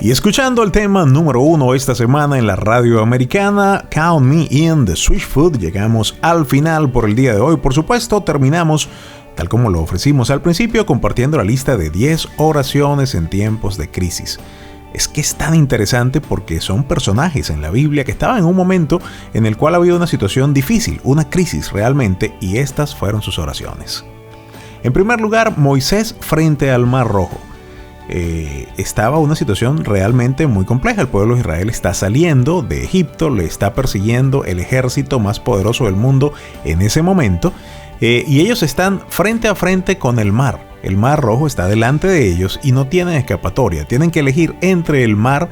Y escuchando el tema número 1 esta semana en la radio americana, Count Me In de Switchfoot, llegamos al final por el día de hoy. Por supuesto, terminamos, tal como lo ofrecimos al principio, compartiendo la lista de 10 oraciones en tiempos de crisis. Es que es tan interesante porque son personajes en la Biblia que estaban en un momento en el cual había una situación difícil, una crisis realmente, y estas fueron sus oraciones. En primer lugar, Moisés frente al Mar Rojo. Estaba una situación realmente muy compleja. El pueblo de Israel está saliendo de Egipto, le está persiguiendo el ejército más poderoso del mundo en ese momento, y ellos están frente a frente con el mar. El Mar Rojo está delante de ellos y no tienen escapatoria. Tienen que elegir entre el mar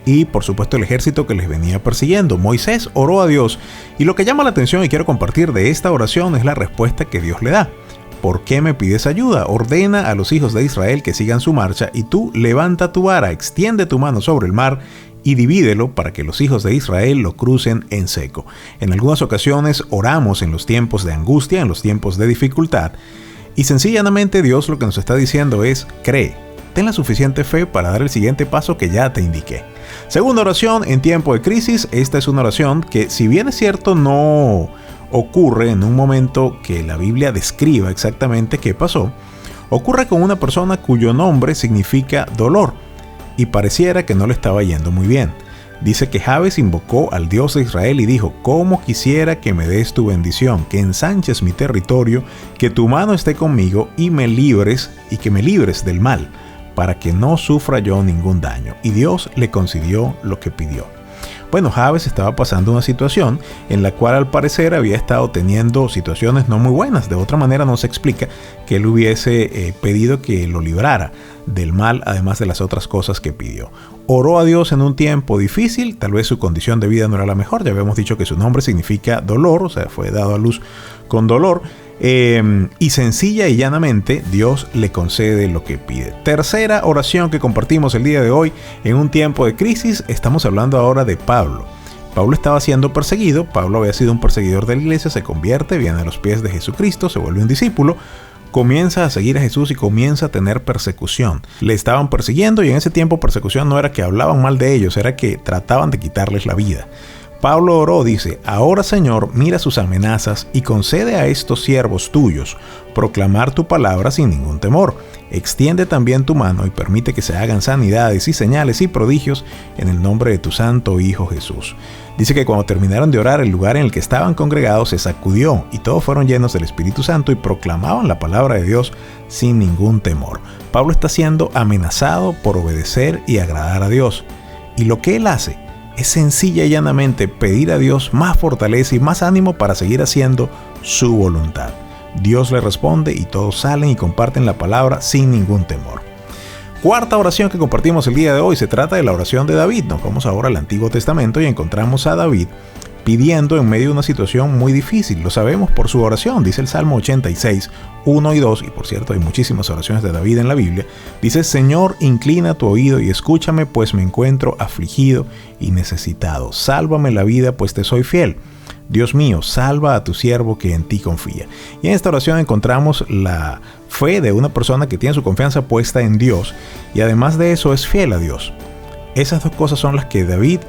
y, por supuesto, el ejército que les venía persiguiendo. Moisés oró a Dios, y lo que llama la atención y quiero compartir de esta oración es la respuesta que Dios le da. ¿Por qué me pides ayuda? Ordena a los hijos de Israel que sigan su marcha, y tú levanta tu vara, extiende tu mano sobre el mar y divídelo para que los hijos de Israel lo crucen en seco. En algunas ocasiones oramos en los tiempos de angustia, en los tiempos de dificultad, y sencillamente Dios lo que nos está diciendo es: cree, ten la suficiente fe para dar el siguiente paso que ya te indiqué. Segunda oración en tiempo de crisis. Esta es una oración que, si bien es cierto, no ocurre en un momento que la Biblia describa exactamente qué pasó, ocurre con una persona cuyo nombre significa dolor y pareciera que no le estaba yendo muy bien. Dice que Jabes invocó al Dios de Israel y dijo: «Cómo quisiera que me des tu bendición, que ensanches mi territorio, que tu mano esté conmigo y me libres del mal, para que no sufra yo ningún daño». Y Dios le concedió lo que pidió. Bueno, Jabes estaba pasando una situación en la cual al parecer había estado teniendo situaciones no muy buenas. De otra manera no se explica que él hubiese pedido que lo librara del mal, además de las otras cosas que pidió. Oró a Dios en un tiempo difícil, tal vez su condición de vida no era la mejor. Ya habíamos dicho que su nombre significa dolor, o sea, fue dado a luz con dolor. Y sencilla y llanamente Dios le concede lo que pide. Tercera oración que compartimos el día de hoy en un tiempo de crisis. Estamos hablando ahora de Pablo. Pablo estaba siendo perseguido. Pablo había sido un perseguidor de la iglesia, se convierte, viene a los pies de Jesucristo, se vuelve un discípulo, comienza a seguir a Jesús y comienza a tener persecución. Le estaban persiguiendo, y en ese tiempo persecución no era que hablaban mal de ellos, era que trataban de quitarles la vida. Pablo oró, dice: «Ahora, Señor, mira sus amenazas y concede a estos siervos tuyos proclamar tu palabra sin ningún temor. Extiende también tu mano y permite que se hagan sanidades y señales y prodigios en el nombre de tu santo Hijo Jesús». Dice que cuando terminaron de orar, el lugar en el que estaban congregados se sacudió y todos fueron llenos del Espíritu Santo y proclamaban la palabra de Dios sin ningún temor. Pablo está siendo amenazado por obedecer y agradar a Dios. Y lo que él hace es sencilla y llanamente pedir a Dios más fortaleza y más ánimo para seguir haciendo su voluntad. Dios le responde y todos salen y comparten la palabra sin ningún temor. Cuarta oración que compartimos el día de hoy se trata de la oración de David. Nos vamos ahora al Antiguo Testamento y encontramos a David pidiendo en medio de una situación muy difícil. Lo sabemos por su oración. Dice el Salmo 86, 1 y 2, y por cierto hay muchísimas oraciones de David en la Biblia. Dice: «Señor, inclina tu oído y escúchame, pues me encuentro afligido y necesitado. Sálvame la vida, pues te soy fiel. Dios mío, salva a tu siervo que en ti confía». Y en esta oración encontramos la fe de una persona que tiene su confianza puesta en Dios y además de eso es fiel a Dios. Esas dos cosas son las que David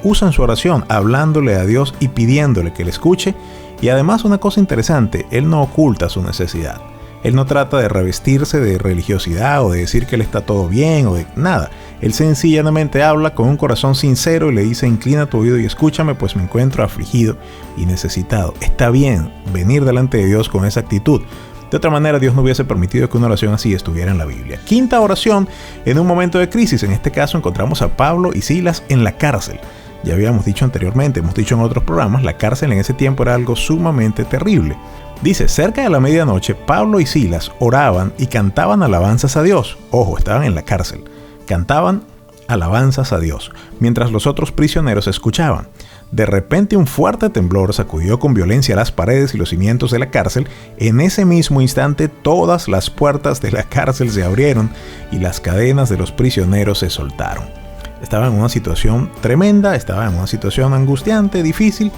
usa en su oración, hablándole a Dios y pidiéndole que le escuche. Y además, una cosa interesante, él no oculta su necesidad. Él no trata de revestirse de religiosidad o de decir que él está todo bien o de nada. Él sencillamente habla con un corazón sincero y le dice: «Inclina tu oído y escúchame, pues me encuentro afligido y necesitado». Está bien venir delante de Dios con esa actitud. De otra manera, Dios no hubiese permitido que una oración así estuviera en la Biblia. Quinta oración en un momento de crisis. En este caso encontramos a Pablo y Silas en la cárcel. Ya habíamos dicho anteriormente, hemos dicho en otros programas, la cárcel en ese tiempo era algo sumamente terrible. Dice: «Cerca de la medianoche, Pablo y Silas oraban y cantaban alabanzas a Dios». Ojo, estaban en la cárcel. Cantaban alabanzas a Dios, mientras los otros prisioneros escuchaban. De repente un fuerte temblor sacudió con violencia las paredes y los cimientos de la cárcel. En ese mismo instante todas las puertas de la cárcel se abrieron y las cadenas de los prisioneros se soltaron. Estaban en una situación tremenda, estaban en una situación angustiante, difícil,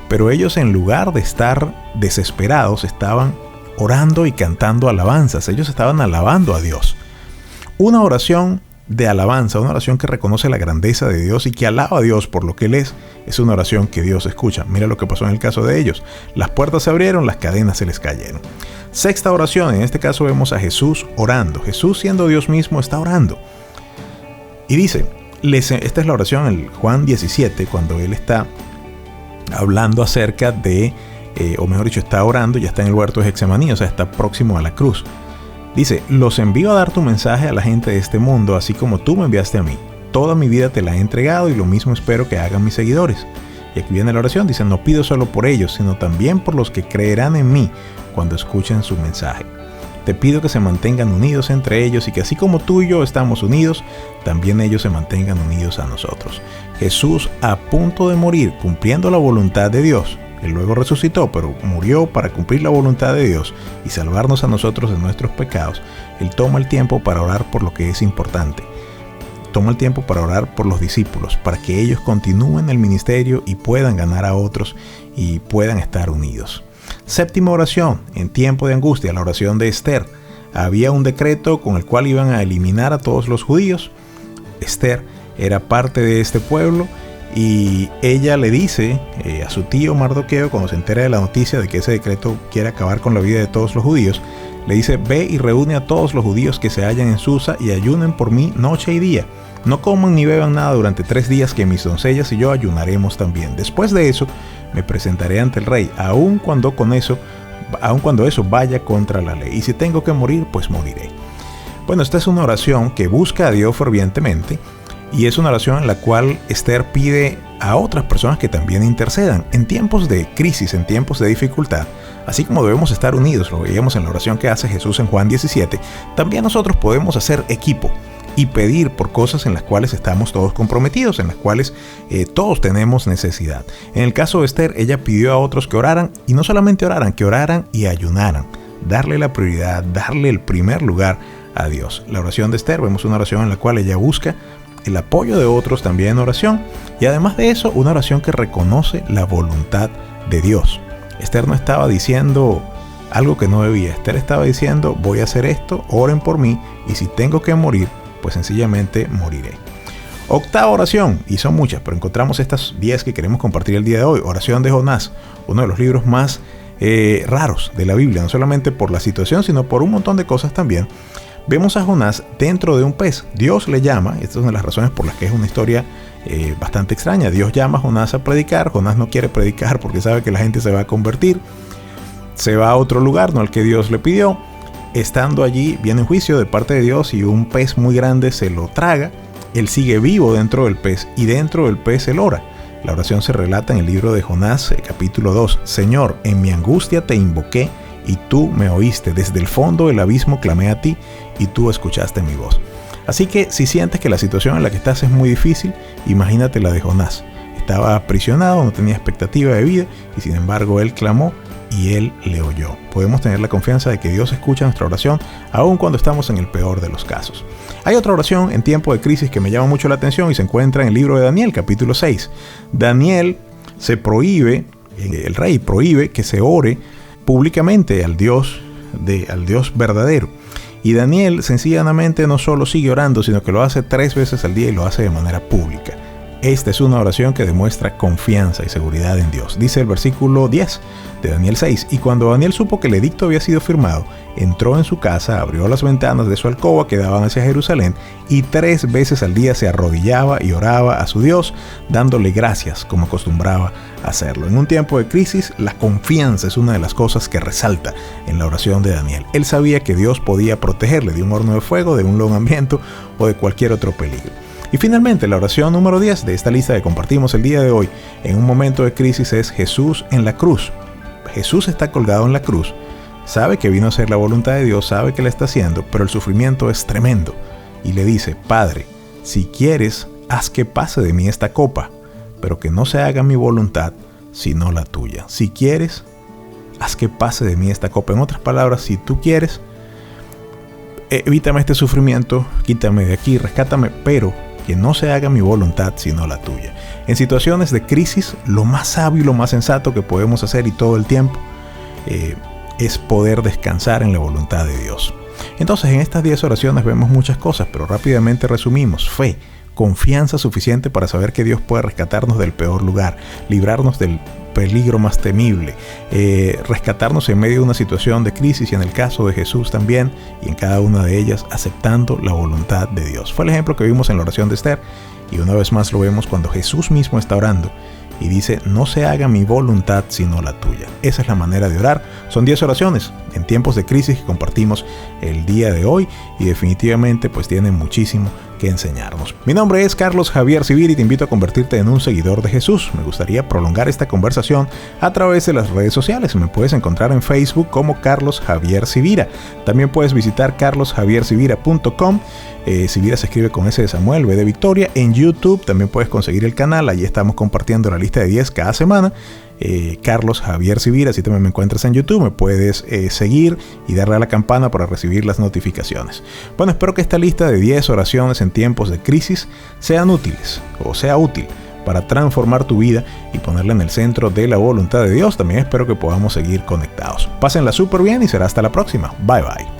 pero ellos, en lugar de estar desesperados, estaban orando y cantando alabanzas. Ellos estaban alabando a Dios. Una oración de alabanza, una oración que reconoce la grandeza de Dios y que alaba a Dios por lo que Él es una oración que Dios escucha. Mira lo que pasó en el caso de ellos. Las puertas se abrieron, las cadenas se les cayeron. Sexta oración, en este caso vemos a Jesús orando. Jesús, siendo Dios mismo, está orando. Y dice, esta es la oración en Juan 17, cuando Él está hablando acerca de, o mejor dicho, está orando, ya está en el huerto de Getsemaní, o sea, está próximo a la cruz. Dice, los envío a dar tu mensaje a la gente de este mundo, así como tú me enviaste a mí. Toda mi vida te la he entregado y lo mismo espero que hagan mis seguidores. Y aquí viene la oración, dice, no pido solo por ellos, sino también por los que creerán en mí cuando escuchen su mensaje. Te pido que se mantengan unidos entre ellos y que así como tú y yo estamos unidos, también ellos se mantengan unidos a nosotros. Jesús, a punto de morir, cumpliendo la voluntad de Dios. Él luego resucitó, pero murió para cumplir la voluntad de Dios y salvarnos a nosotros de nuestros pecados. Él toma el tiempo para orar por lo que es importante. Toma el tiempo para orar por los discípulos, para que ellos continúen el ministerio y puedan ganar a otros y puedan estar unidos. Séptima oración, en tiempo de angustia, la oración de Esther. Había un decreto con el cual iban a eliminar a todos los judíos. Esther era parte de este pueblo y ella le dice a su tío Mardoqueo, cuando se entera de la noticia de que ese decreto quiere acabar con la vida de todos los judíos, le dice, ve y reúne a todos los judíos que se hallan en Susa y ayunen por mí noche y día. No coman ni beban nada durante 3 días, que mis doncellas y yo ayunaremos también. Después de eso me presentaré ante el rey, aun cuando eso vaya contra la ley. Y si tengo que morir, pues moriré. Bueno, esta es una oración que busca a Dios fervientemente y es una oración en la cual Esther pide a otras personas que también intercedan. En tiempos de crisis, en tiempos de dificultad, así como debemos estar unidos, lo veíamos en la oración que hace Jesús en Juan 17, también nosotros podemos hacer equipo y pedir por cosas en las cuales estamos todos comprometidos, en las cuales todos tenemos necesidad. En el caso de Esther, ella pidió a otros que oraran, y no solamente oraran, que oraran y ayunaran, darle la prioridad, darle el primer lugar a Dios. La oración de Esther, vemos una oración en la cual ella busca el apoyo de otros también en oración, y además de eso, una oración que reconoce la voluntad de Dios. Esther no estaba diciendo algo que no debía. Esther estaba diciendo, voy a hacer esto, oren por mí, y si tengo que morir, pues sencillamente moriré. Octava oración, y son muchas, pero encontramos estas 10 que queremos compartir el día de hoy. Oración de Jonás, uno de los libros más raros de la Biblia, no solamente por la situación, sino por un montón de cosas también. Vemos a Jonás dentro de un pez. Dios le llama, esta es una de las razones por las que es una historia bastante extraña. Dios llama a Jonás a predicar. Jonás no quiere predicar porque sabe que la gente se va a convertir. Se va a otro lugar, no al que Dios le pidió. Estando allí, viene un juicio de parte de Dios y un pez muy grande se lo traga. Él sigue vivo dentro del pez y dentro del pez él ora. La oración se relata en el libro de Jonás, capítulo 2. Señor, en mi angustia te invoqué y tú me oíste. Desde el fondo del abismo clamé a ti y tú escuchaste mi voz. Así que si sientes que la situación en la que estás es muy difícil, imagínate la de Jonás. Estaba aprisionado, no tenía expectativa de vida y sin embargo él clamó y Él le oyó. Podemos tener la confianza de que Dios escucha nuestra oración, aun cuando estamos en el peor de los casos. Hay otra oración en tiempo de crisis que me llama mucho la atención y se encuentra en el libro de Daniel, capítulo 6. Daniel el rey prohíbe que se ore públicamente al Dios verdadero. Y Daniel sencillamente no solo sigue orando, sino que lo hace 3 veces al día y lo hace de manera pública. Esta es una oración que demuestra confianza y seguridad en Dios. Dice el versículo 10 de Daniel 6. Y cuando Daniel supo que el edicto había sido firmado, entró en su casa, abrió las ventanas de su alcoba que daban hacia Jerusalén y 3 veces al día se arrodillaba y oraba a su Dios, dándole gracias como acostumbraba a hacerlo. En un tiempo de crisis, la confianza es una de las cosas que resalta en la oración de Daniel. Él sabía que Dios podía protegerle de un horno de fuego, de un longamviento o de cualquier otro peligro. Y finalmente, la oración número 10 de esta lista que compartimos el día de hoy en un momento de crisis es Jesús en la cruz. Jesús está colgado en la cruz, sabe que vino a hacer la voluntad de Dios, sabe que la está haciendo, pero el sufrimiento es tremendo. Y le dice, Padre, si quieres, haz que pase de mí esta copa, pero que no se haga mi voluntad, sino la tuya. Si quieres, haz que pase de mí esta copa. En otras palabras, si tú quieres, evítame este sufrimiento, quítame de aquí, rescátame, pero que no se haga mi voluntad sino la tuya. En situaciones de crisis, lo más sabio y lo más sensato que podemos hacer y todo el tiempo es poder descansar en la voluntad de Dios. Entonces, en estas 10 oraciones vemos muchas cosas, pero rápidamente resumimos: fe, confianza suficiente para saber que Dios puede rescatarnos del peor lugar, librarnos del peligro más temible, rescatarnos en medio de una situación de crisis, y en el caso de Jesús también, y en cada una de ellas aceptando la voluntad de Dios. Fue el ejemplo que vimos en la oración de Esther, y una vez más lo vemos cuando Jesús mismo está orando y dice: no se haga mi voluntad sino la tuya. Esa es la manera de orar. Son 10 oraciones en tiempos de crisis que compartimos el día de hoy, y definitivamente pues tienen muchísimo que enseñarnos. Mi nombre es Carlos Javier Civira y te invito a convertirte en un seguidor de Jesús. Me gustaría prolongar esta conversación a través de las redes sociales. Me puedes encontrar en Facebook como Carlos Javier Civira. También puedes visitar carlosjaviercivira.com. Civira se escribe con S de Samuel, V de Victoria. En YouTube también puedes conseguir el canal. Allí estamos compartiendo la lista de 10 cada semana. Carlos Javier Civira, así también me encuentras en YouTube. Me puedes seguir y darle a la campana para recibir las notificaciones. Bueno, espero que esta lista de 10 oraciones en tiempos de crisis sean útiles, o sea útil para transformar tu vida y ponerla en el centro de la voluntad de Dios. También espero que podamos seguir conectados. Pásenla súper bien y será hasta la próxima. Bye bye.